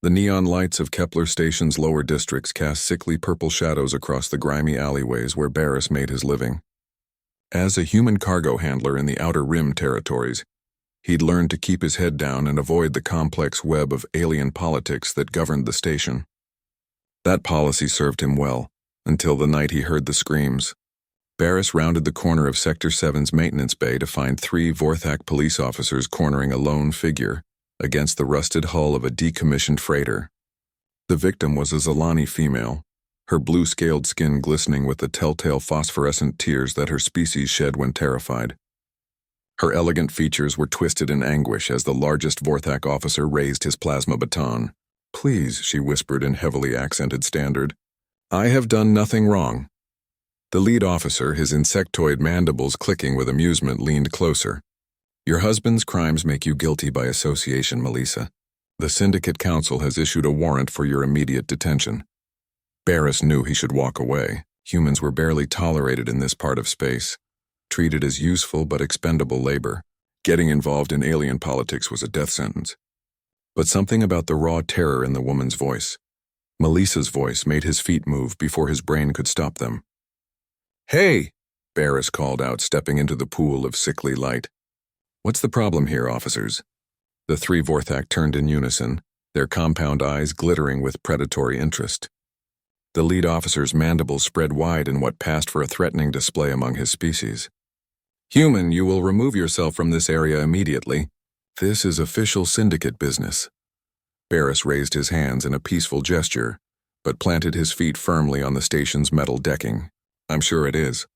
The neon lights of Kepler Station's lower districts cast sickly purple shadows across the grimy alleyways where Barris made his living. As a human cargo handler in the Outer Rim territories, he'd learned to keep his head down and avoid the complex web of alien politics that governed the station. That policy served him well, until the night he heard the screams. Barris rounded the corner of Sector 7's maintenance bay to find 3 Vorthak police officers cornering a lone figure against the rusted hull of a decommissioned freighter. The victim was a Zalani female, her blue-scaled skin glistening with the telltale phosphorescent tears that her species shed when terrified. Her elegant features were twisted in anguish as the largest Vorthak officer raised his plasma baton. "Please," she whispered in heavily accented standard. "I have done nothing wrong." The lead officer, his insectoid mandibles clicking with amusement, leaned closer. "Your husband's crimes make you guilty by association, Melissa. The Syndicate Council has issued a warrant for your immediate detention." Barris knew he should walk away. Humans were barely tolerated in this part of space, treated as useful but expendable labor. Getting involved in alien politics was a death sentence. But something about the raw terror in the woman's voice, Melissa's voice, made his feet move before his brain could stop them. "Hey!" Barris called out, stepping into the pool of sickly light. "What's the problem here, officers?" The 3 Vorthak turned in unison, their compound eyes glittering with predatory interest. The lead officer's mandibles spread wide in what passed for a threatening display among his species. "Human, you will remove yourself from this area immediately. This is official Syndicate business." Barris raised his hands in a peaceful gesture, but planted his feet firmly on the station's metal decking. "I'm sure it is.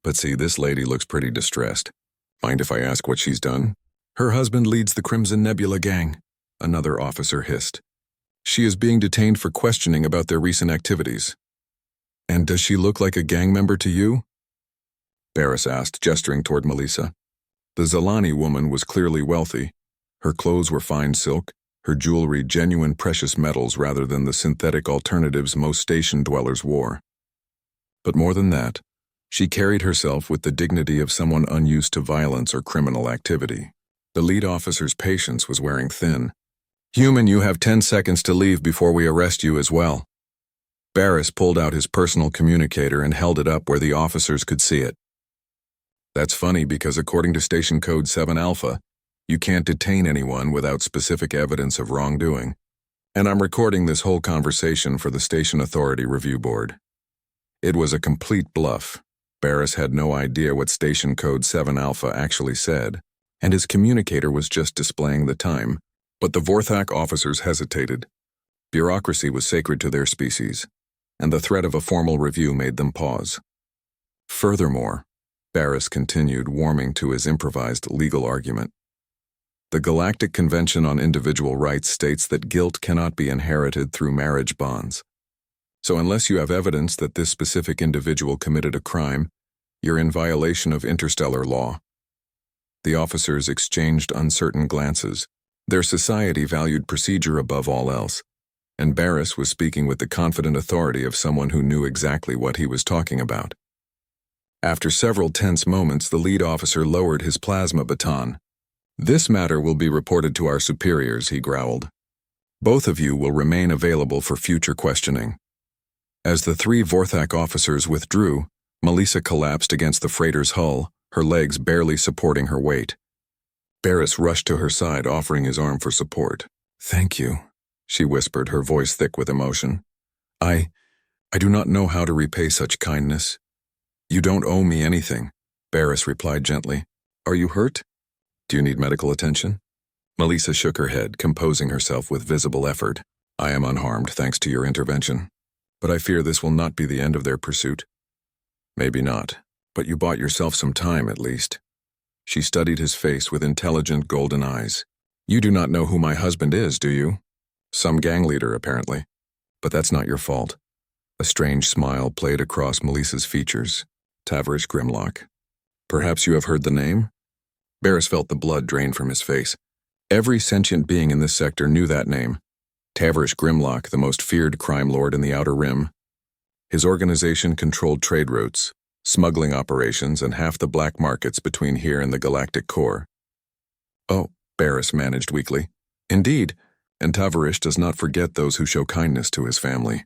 But see, this lady looks pretty distressed. Mind if I ask what she's done?" "Her husband leads the Crimson Nebula gang," another officer hissed. "She is being detained for questioning about their recent activities." "And does she look like a gang member to you?" Barris asked, gesturing toward Melissa. The Zalani woman was clearly wealthy. Her clothes were fine silk, her jewelry genuine precious metals rather than the synthetic alternatives most station dwellers wore. But more than that, she carried herself with the dignity of someone unused to violence or criminal activity. The lead officer's patience was wearing thin. "Human, you have 10 seconds to leave before we arrest you as well." Barris pulled out his personal communicator and held it up where the officers could see it. "That's funny because according to Station Code 7 Alpha, you can't detain anyone without specific evidence of wrongdoing. And I'm recording this whole conversation for the Station Authority Review Board." It was a complete bluff. Barris had no idea what Station Code 7 Alpha actually said, and his communicator was just displaying the time. But the Vorthak officers hesitated. Bureaucracy was sacred to their species, and the threat of a formal review made them pause. Furthermore, Barris continued, warming to his improvised legal argument, the Galactic Convention on Individual Rights states that guilt cannot be inherited through marriage bonds. So unless you have evidence that this specific individual committed a crime, you're in violation of interstellar law. The officers exchanged uncertain glances. Their society valued procedure above all else, and Barris was speaking with the confident authority of someone who knew exactly what he was talking about. After several tense moments, the lead officer lowered his plasma baton. "This matter will be reported to our superiors," he growled. "Both of you will remain available for future questioning." As the 3 Vorthak officers withdrew, Melissa collapsed against the freighter's hull, her legs barely supporting her weight. Barris rushed to her side, offering his arm for support. "Thank you," she whispered, her voice thick with emotion. I do not know how to repay such kindness." "You don't owe me anything," Barris replied gently. "Are you hurt? Do you need medical attention?" Melissa shook her head, composing herself with visible effort. "I am unharmed thanks to your intervention. But I fear this will not be the end of their pursuit." "Maybe not, but you bought yourself some time at least." She studied his face with intelligent golden eyes. "You do not know who my husband is, do you? Some gang leader, apparently. But that's not your fault." A strange smile played across Melissa's features. "Tavrish Grimlock. Perhaps you have heard the name?" Barris felt the blood drain from his face. Every sentient being in this sector knew that name. Tavrish Grimlock, the most feared crime lord in the Outer Rim. His organization controlled trade routes, smuggling operations, and half the black markets between here and the galactic core. "Oh," Barris managed weakly. "Indeed. and Tavarish does not forget those who show kindness to his family.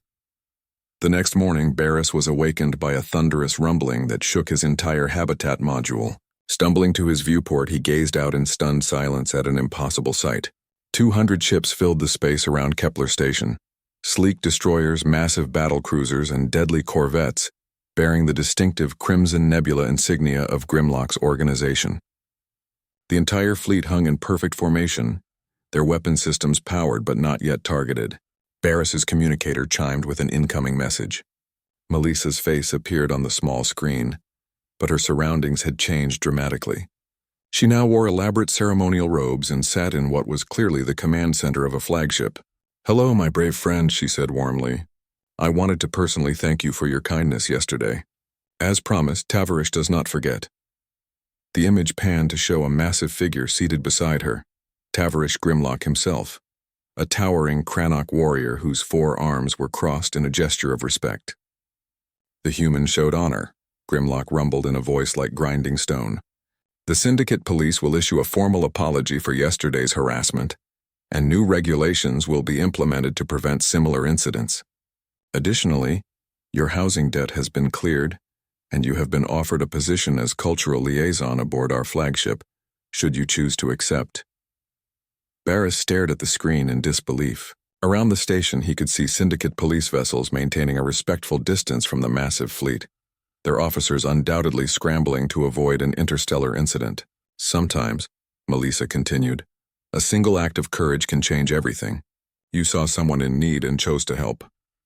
The next morning, Barris was awakened by a thunderous rumbling that shook his entire habitat module. Stumbling to his viewport, he gazed out in stunned silence at an impossible sight. 200 ships filled the space around Kepler Station. Sleek destroyers, massive battle cruisers, and deadly corvettes, bearing the distinctive Crimson Nebula insignia of Grimlock's organization. The entire fleet hung in perfect formation, their weapon systems powered but not yet targeted. Barris's communicator chimed with an incoming message. Melissa's face appeared on the small screen, but her surroundings had changed dramatically. She now wore elaborate ceremonial robes and sat in what was clearly the command center of a flagship. "Hello, my brave friend," she said warmly. "I wanted to personally thank you for your kindness yesterday. As promised, Tavarish does not forget." The image panned to show a massive figure seated beside her, Tavarish Grimlock himself, a towering Crannock warrior whose 4 arms were crossed in a gesture of respect. "The human showed honor," Grimlock rumbled in a voice like grinding stone. "The Syndicate Police will issue a formal apology for yesterday's harassment, and new regulations will be implemented to prevent similar incidents. Additionally, your housing debt has been cleared, and you have been offered a position as cultural liaison aboard our flagship, should you choose to accept." Barris stared at the screen in disbelief. Around the station, he could see Syndicate police vessels maintaining a respectful distance from the massive fleet, their officers undoubtedly scrambling to avoid an interstellar incident. "Sometimes," Melissa continued, "a single act of courage can change everything. You saw someone in need and chose to help,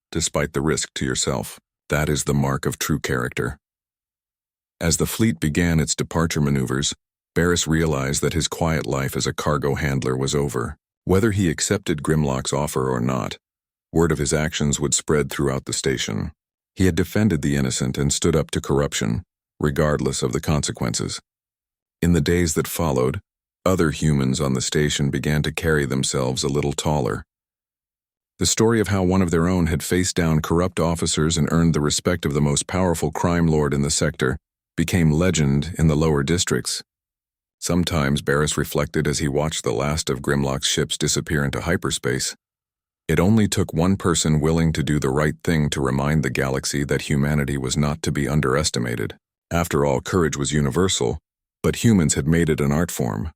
despite the risk to yourself. That is the mark of true character." As the fleet began its departure maneuvers, Barris realized that his quiet life as a cargo handler was over. Whether he accepted Grimlock's offer or not, word of his actions would spread throughout the station. He had defended the innocent and stood up to corruption, regardless of the consequences. In the days that followed, other humans on the station began to carry themselves a little taller. The story of how one of their own had faced down corrupt officers and earned the respect of the most powerful crime lord in the sector became legend in the lower districts. Sometimes Barris reflected as he watched the last of Grimlock's ships disappear into hyperspace. It only took one person willing to do the right thing to remind the galaxy that humanity was not to be underestimated. After all, courage was universal, but humans had made it an art form.